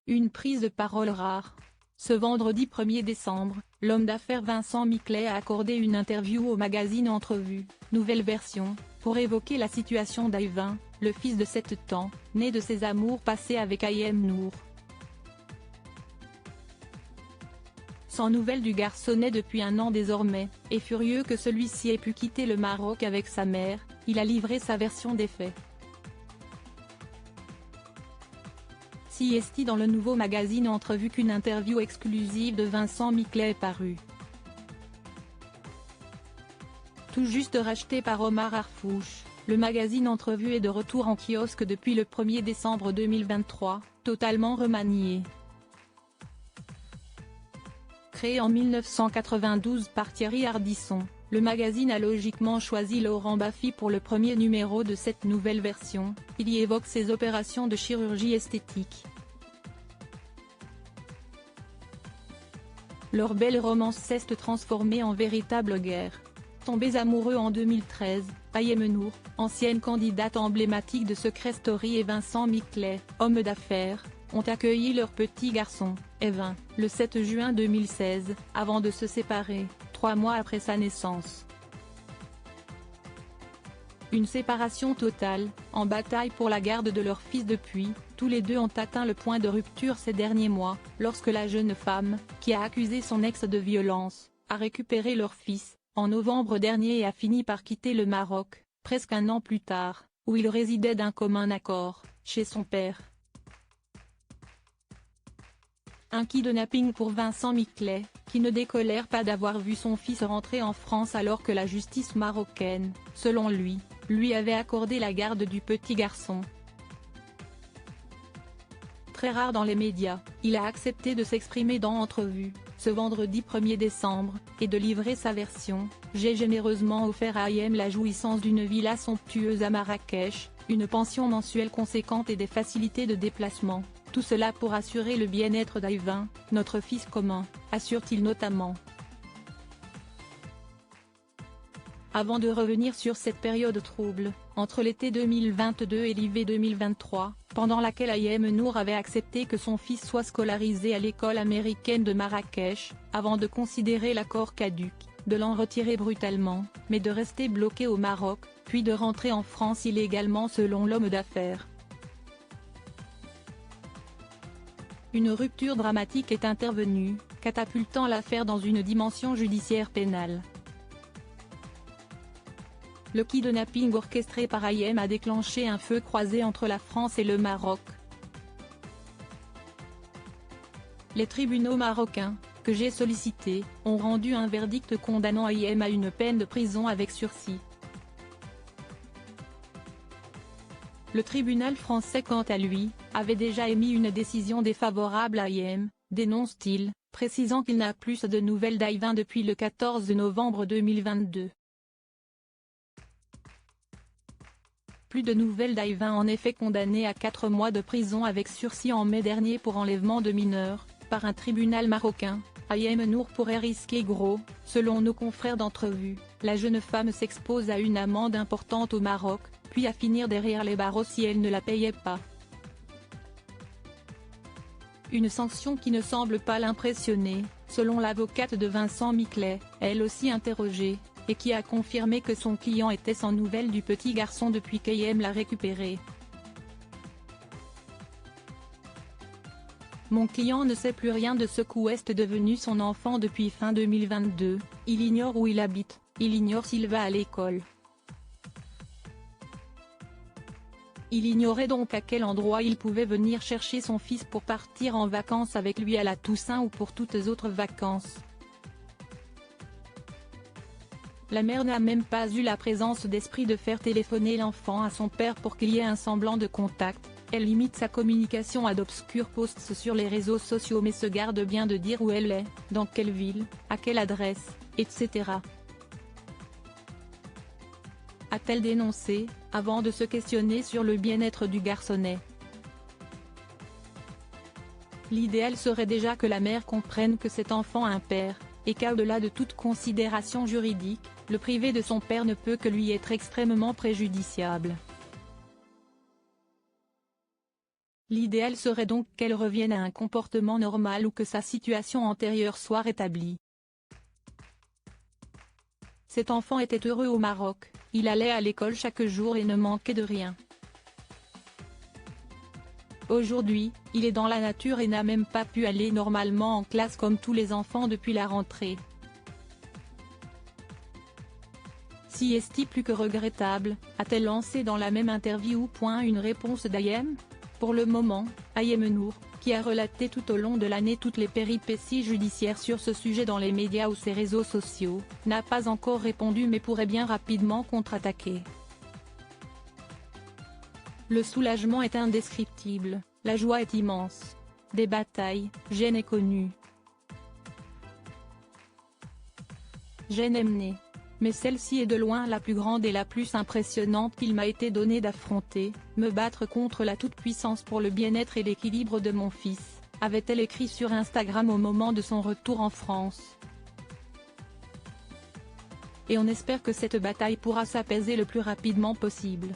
Une prise de parole rare. Ce vendredi 1er décembre, l'homme d'affaires Vincent Miclet a accordé une interview au magazine Entrevue, nouvelle version, pour évoquer la situation d'Ayvin, le fils de 7 ans, né de ses amours passés avec Ayem Nour. Sans nouvelles du garçonnet depuis un an désormais, et furieux que celui-ci ait pu quitter le Maroc avec sa mère, il a livré sa version des faits. Si est dans le nouveau magazine Entrevue qu'une interview exclusive de Vincent Miclet est parue. Tout juste racheté par Omar Harfouch, le magazine Entrevue est de retour en kiosque depuis le 1er décembre 2023, totalement remanié. Créé en 1992 par Thierry Ardisson, le magazine a logiquement choisi Laurent Baffy pour le premier numéro de cette nouvelle version. Il y évoque ses opérations de chirurgie esthétique. Leur belle romance s'est transformée en véritable guerre. Tombés amoureux en 2013, Ayem Nour, ancienne candidate emblématique de Secret Story, et Vincent Miclet, homme d'affaires, ont accueilli leur petit garçon, Ayvin, le 7 juin 2016, avant de se séparer, 3 mois après sa naissance. Une séparation totale, en bataille pour la garde de leur fils depuis, tous les deux ont atteint le point de rupture ces derniers mois, lorsque la jeune femme, qui a accusé son ex de violence, a récupéré leur fils, en novembre dernier, et a fini par quitter le Maroc, presque un an plus tard, où il résidait d'un commun accord, chez son père. Un kidnapping pour Vincent Miclet, qui ne décolère pas d'avoir vu son fils rentrer en France alors que la justice marocaine, selon lui avait accordé la garde du petit garçon. Très rare dans les médias, il a accepté de s'exprimer dans Entrevue, ce vendredi 1er décembre, et de livrer sa version. J'ai généreusement offert à Ayem la jouissance d'une villa somptueuse à Marrakech, une pension mensuelle conséquente et des facilités de déplacement. Tout cela pour assurer le bien-être d'Ayvin, notre fils commun, assure-t-il notamment. Avant de revenir sur cette période trouble, entre l'été 2022 et l'hiver 2023, pendant laquelle Ayem Nour avait accepté que son fils soit scolarisé à l'école américaine de Marrakech, avant de considérer l'accord caduc, de l'en retirer brutalement, mais de rester bloqué au Maroc, puis de rentrer en France illégalement selon l'homme d'affaires. Une rupture dramatique est intervenue, catapultant l'affaire dans une dimension judiciaire pénale. Le kidnapping orchestré par Ayem a déclenché un feu croisé entre la France et le Maroc. Les tribunaux marocains, que j'ai sollicités, ont rendu un verdict condamnant Ayem à une peine de prison avec sursis. Le tribunal français, quant à lui, avait déjà émis une décision défavorable à Ayem, dénonce-t-il, précisant qu'il n'a plus de nouvelles d'Ayvin depuis le 14 novembre 2022. Plus de nouvelles d'Ayvin, en effet condamné à 4 mois de prison avec sursis en mai dernier pour enlèvement de mineurs, par un tribunal marocain. Ayem Nour pourrait risquer gros, selon nos confrères d'Entrevue. La jeune femme s'expose à une amende importante au Maroc, puis à finir derrière les barreaux si elle ne la payait pas. Une sanction qui ne semble pas l'impressionner, selon l'avocate de Vincent Miclet, elle aussi interrogée, et qui a confirmé que son client était sans nouvelles du petit garçon depuis qu'Ayem l'a récupéré. Mon client ne sait plus rien de ce qu'est devenu son enfant depuis fin 2022, il ignore où il habite, il ignore s'il va à l'école. Il ignorait donc à quel endroit il pouvait venir chercher son fils pour partir en vacances avec lui à la Toussaint ou pour toutes autres vacances. La mère n'a même pas eu la présence d'esprit de faire téléphoner l'enfant à son père pour qu'il y ait un semblant de contact. Elle limite sa communication à d'obscurs posts sur les réseaux sociaux mais se garde bien de dire où elle est, dans quelle ville, à quelle adresse, etc. A-t-elle dénoncé, avant de se questionner sur le bien-être du garçonnet. L'idéal serait déjà que la mère comprenne que cet enfant a un père, et qu'au-delà de toute considération juridique, le priver de son père ne peut que lui être extrêmement préjudiciable. L'idéal serait donc qu'elle revienne à un comportement normal ou que sa situation antérieure soit rétablie. Cet enfant était heureux au Maroc, il allait à l'école chaque jour et ne manquait de rien. Aujourd'hui, il est dans la nature et n'a même pas pu aller normalement en classe comme tous les enfants depuis la rentrée. Si est-il plus que regrettable, a-t-elle lancé dans la même interview. Une réponse d'Ayem. Pour le moment, Ayem Nour, qui a relaté tout au long de l'année toutes les péripéties judiciaires sur ce sujet dans les médias ou ses réseaux sociaux, n'a pas encore répondu mais pourrait bien rapidement contre-attaquer. Le soulagement est indescriptible, la joie est immense. Des batailles, j'en ai connu. J'en ai mené. Mais celle-ci est de loin la plus grande et la plus impressionnante qu'il m'a été donné d'affronter, me battre contre la toute-puissance pour le bien-être et l'équilibre de mon fils, avait-elle écrit sur Instagram au moment de son retour en France. Et on espère que cette bataille pourra s'apaiser le plus rapidement possible.